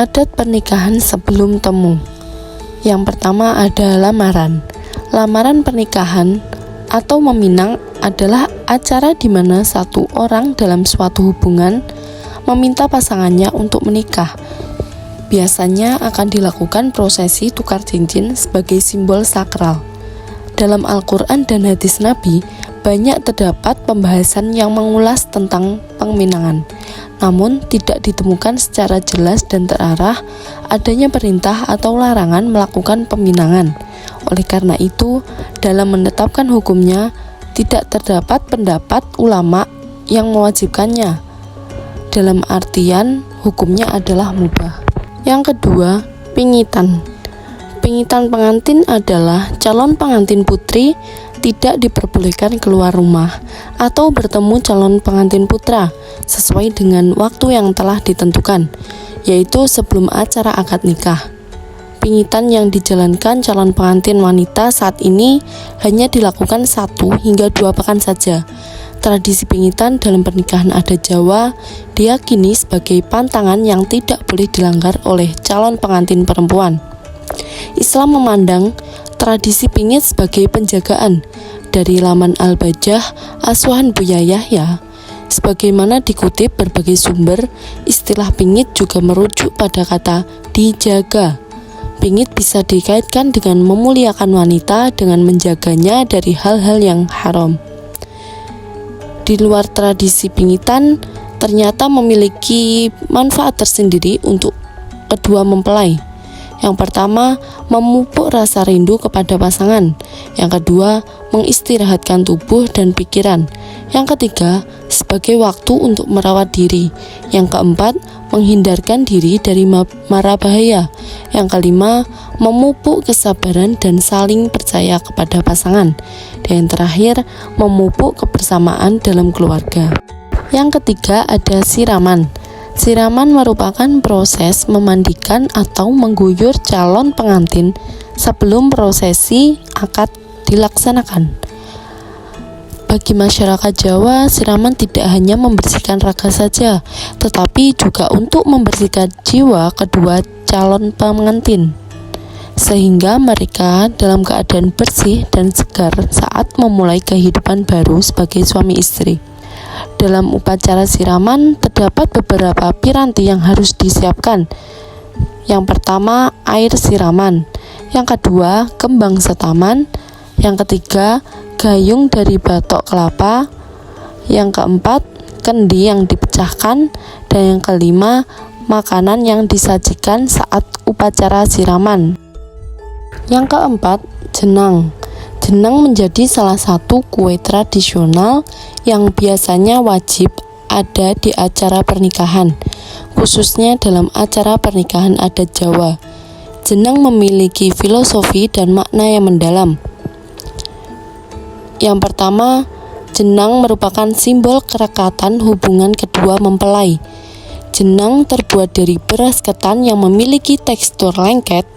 Adat pernikahan sebelum temu. Yang pertama ada lamaran. Lamaran pernikahan atau meminang adalah acara di mana satu orang dalam suatu hubungan meminta pasangannya untuk menikah. Biasanya akan dilakukan prosesi tukar cincin sebagai simbol sakral. Dalam Al-Quran dan hadis Nabi, banyak terdapat pembahasan yang mengulas tentang peminangan. Namun, tidak ditemukan secara jelas dan terarah adanya perintah atau larangan melakukan peminangan. Oleh karena itu, dalam menetapkan hukumnya, tidak terdapat pendapat ulama yang mewajibkannya. Dalam artian, hukumnya adalah mubah. Yang kedua, pingitan. Pingitan pengantin adalah calon pengantin putri tidak diperbolehkan keluar rumah atau bertemu calon pengantin putra sesuai dengan waktu yang telah ditentukan, yaitu sebelum acara akad nikah. Pingitan yang dijalankan calon pengantin wanita saat ini hanya dilakukan 1 hingga 2 pekan saja. Tradisi pingitan dalam pernikahan adat Jawa diyakini sebagai pantangan yang tidak boleh dilanggar oleh calon pengantin perempuan. Islam memandang tradisi pingit sebagai penjagaan. Dari laman Al-Bajah Asuhan Buya Yahya, sebagaimana dikutip berbagai sumber, istilah pingit juga merujuk pada kata dijaga. Pingit bisa dikaitkan dengan memuliakan wanita dengan menjaganya dari hal-hal yang haram. Di luar tradisi pingitan, ternyata memiliki manfaat tersendiri untuk kedua mempelai. Yang pertama, memupuk rasa rindu kepada pasangan. Yang kedua, mengistirahatkan tubuh dan pikiran. Yang ketiga, sebagai waktu untuk merawat diri. Yang keempat, menghindarkan diri dari mara bahaya. Yang kelima, memupuk kesabaran dan saling percaya kepada pasangan. Dan yang terakhir, memupuk kebersamaan dalam keluarga. Yang ketiga ada siraman. Siraman merupakan proses memandikan atau mengguyur calon pengantin sebelum prosesi akad dilaksanakan. Bagi masyarakat Jawa, siraman tidak hanya membersihkan raga saja, tetapi juga untuk membersihkan jiwa kedua calon pengantin, sehingga mereka dalam keadaan bersih dan segar saat memulai kehidupan baru sebagai suami istri. Dalam upacara siraman terdapat beberapa piranti yang harus disiapkan. Yang pertama, air siraman. Yang kedua, kembang setaman. Yang ketiga, gayung dari batok kelapa. Yang keempat, kendi yang dipecahkan. Dan yang kelima, makanan yang disajikan saat upacara siraman. Yang keempat, jenang. Jenang menjadi salah satu kue tradisional yang biasanya wajib ada di acara pernikahan, khususnya dalam acara pernikahan adat Jawa. Jenang memiliki filosofi dan makna yang mendalam. Yang pertama, jenang merupakan simbol kerekatan hubungan kedua mempelai. Jenang terbuat dari beras ketan yang memiliki tekstur lengket.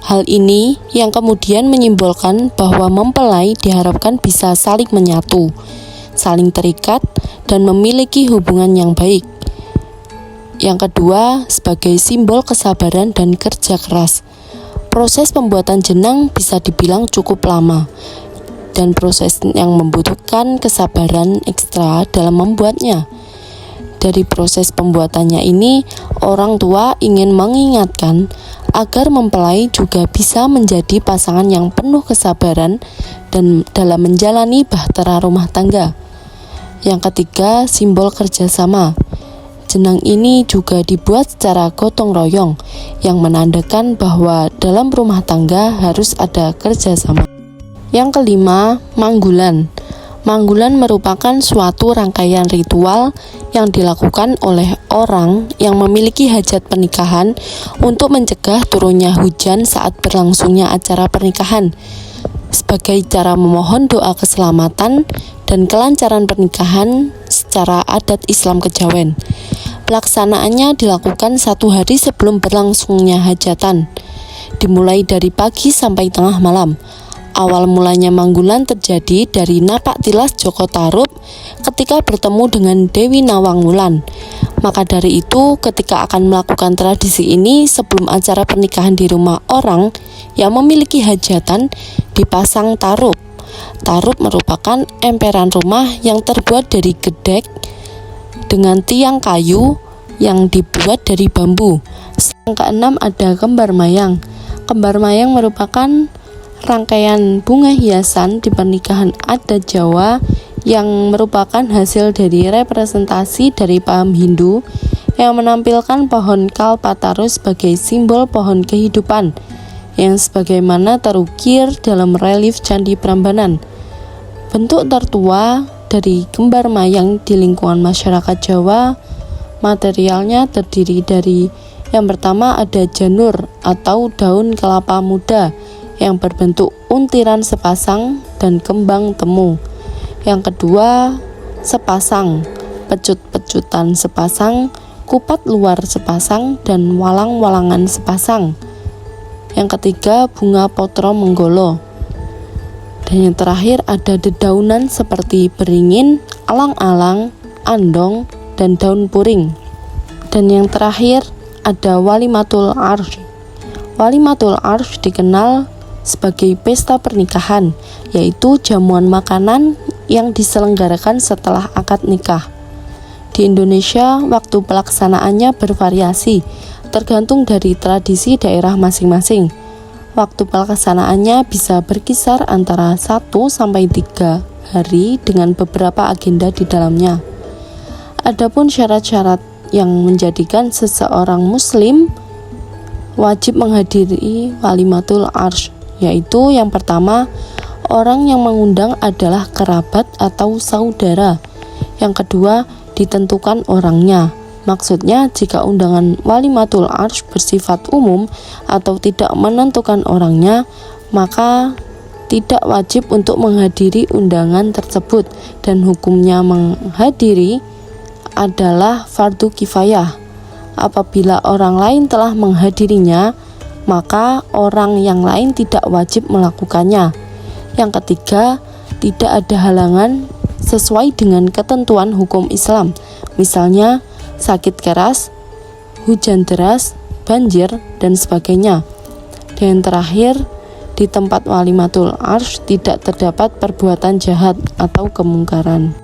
Hal ini yang kemudian menyimbolkan bahwa mempelai diharapkan bisa saling menyatu, saling terikat, dan memiliki hubungan yang baik. Yang kedua, sebagai simbol kesabaran dan kerja keras. Proses pembuatan jenang bisa dibilang cukup lama, dan proses yang membutuhkan kesabaran ekstra dalam membuatnya. Dari proses pembuatannya ini, orang tua ingin mengingatkan agar mempelai juga bisa menjadi pasangan yang penuh kesabaran dan dalam menjalani bahtera rumah tangga. Yang ketiga, simbol kerjasama. Jenang ini juga dibuat secara gotong royong, yang menandakan bahwa dalam rumah tangga harus ada kerjasama. Yang kelima, manggulan. Manggulan merupakan suatu rangkaian ritual yang dilakukan oleh orang yang memiliki hajat pernikahan untuk mencegah turunnya hujan saat berlangsungnya acara pernikahan, sebagai cara memohon doa keselamatan dan kelancaran pernikahan secara adat Islam Kejawen. Pelaksanaannya dilakukan 1 hari sebelum berlangsungnya hajatan, dimulai dari pagi sampai tengah malam. Awal mulanya Manggulan terjadi dari napak tilas Joko Tarub ketika bertemu dengan Dewi Nawangwulan. Maka dari itu, ketika akan melakukan tradisi ini sebelum acara pernikahan di rumah orang yang memiliki hajatan, dipasang tarub. Tarub merupakan emperan rumah yang terbuat dari gedek dengan tiang kayu yang dibuat dari bambu. Yang keenam ada kembar mayang. Kembar mayang merupakan rangkaian bunga hiasan di pernikahan adat Jawa yang merupakan hasil dari representasi dari paham Hindu yang menampilkan pohon kalpataru sebagai simbol pohon kehidupan yang sebagaimana terukir dalam relief Candi Prambanan. Bentuk tertua dari kembar mayang di lingkungan masyarakat Jawa, materialnya terdiri dari yang pertama ada janur atau daun kelapa muda yang berbentuk untiran sepasang dan kembang temu. Yang kedua, sepasang, pecut-pecutan sepasang, kupat luar sepasang, dan walang-walangan sepasang. Yang ketiga, bunga potro menggolo. Dan yang terakhir ada dedaunan seperti beringin, alang-alang, andong, dan daun puring. Dan yang terakhir ada walimatul arsy. Walimatul arsy dikenal sebagai pesta pernikahan, yaitu jamuan makanan yang diselenggarakan setelah akad nikah. Di Indonesia, waktu pelaksanaannya bervariasi, tergantung dari tradisi daerah masing-masing. Waktu pelaksanaannya bisa berkisar antara 1-3 hari dengan beberapa agenda di dalamnya. Adapun syarat-syarat yang menjadikan seseorang muslim wajib menghadiri walimatul arsy, yaitu yang pertama, orang yang mengundang adalah kerabat atau saudara. Yang kedua, ditentukan orangnya. Maksudnya, jika undangan walimatul arsy bersifat umum atau tidak menentukan orangnya, maka tidak wajib untuk menghadiri undangan tersebut, dan hukumnya menghadiri adalah fardu kifayah. Apabila orang lain telah menghadirinya, maka orang yang lain tidak wajib melakukannya. Yang ketiga, tidak ada halangan sesuai dengan ketentuan hukum Islam, misalnya sakit keras, hujan deras, banjir, dan sebagainya. Dan terakhir, di tempat walimatul arsy tidak terdapat perbuatan jahat atau kemungkaran.